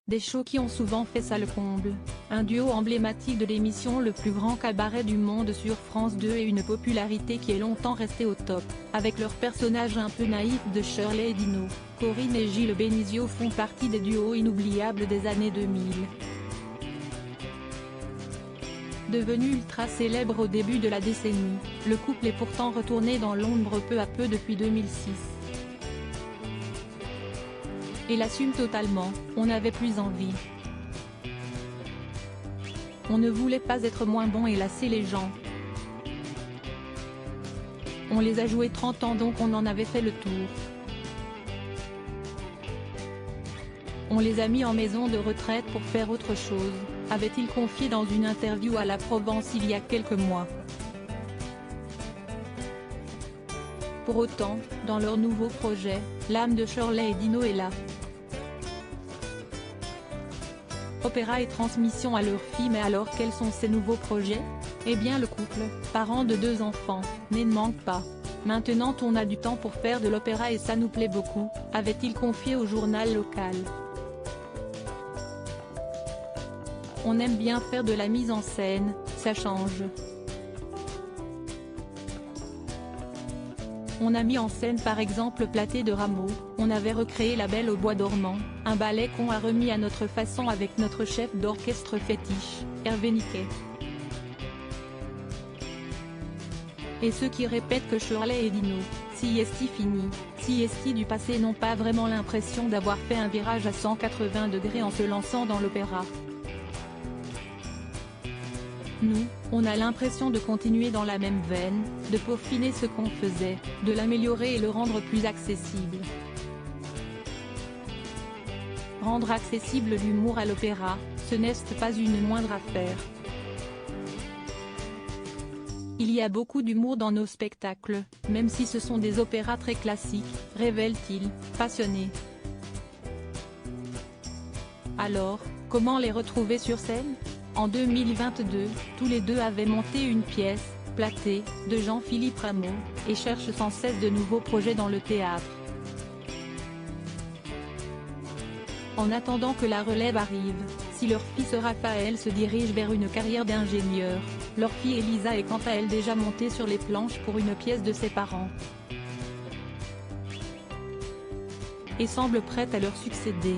Des shows qui ont souvent fait ça le comble. Un duo emblématique de l'émission Le plus grand cabaret du monde sur France 2 et une popularité qui est longtemps restée au top, avec leurs personnages un peu naïfs de Shirley et Dino. Corinne et Gilles Bénizio font partie des duos inoubliables des années 2000. Devenu ultra célèbre au début de la décennie, le couple est pourtant retourné dans l'ombre peu à peu depuis 2006. Et l'assume totalement, on n'avait plus envie. On ne voulait pas être moins bon et lasser les gens. On les a joués 30 ans donc on en avait fait le tour. On les a mis en maison de retraite pour faire autre chose, avait-il confié dans une interview à La Provence il y a quelques mois. Pour autant, dans leur nouveau projet, l'âme de Shirley et Dino est là. Opéra et transmission à leur fille. Mais alors quels sont ces nouveaux projets? Eh bien le couple, parent de 2 enfants, ne manque pas. Maintenant on a du temps pour faire de l'opéra et ça nous plaît beaucoup, avait-il confié au journal local. On aime bien faire de la mise en scène, ça change. On a mis en scène par exemple Platée de Rameau, on avait recréé La Belle au bois dormant, un ballet qu'on a remis à notre façon avec notre chef d'orchestre fétiche, Hervé Niquet. Et ceux qui répètent que Shirley et Dino, si est fini, si est du passé n'ont pas vraiment l'impression d'avoir fait un virage à 180 degrés en se lançant dans l'opéra. Nous, on a l'impression de continuer dans la même veine, de peaufiner ce qu'on faisait, de l'améliorer et le rendre plus accessible. Rendre accessible l'humour à l'opéra, ce n'est pas une moindre affaire. Il y a beaucoup d'humour dans nos spectacles, même si ce sont des opéras très classiques, révèle-t-il, passionné. Alors, comment les retrouver sur scène? En 2022, tous les deux avaient monté une pièce, Platée, de Jean-Philippe Rameau, et cherchent sans cesse de nouveaux projets dans le théâtre. En attendant que la relève arrive, si leur fils Raphaël se dirige vers une carrière d'ingénieur, leur fille Elisa est quant à elle déjà montée sur les planches pour une pièce de ses parents. Et semble prête à leur succéder.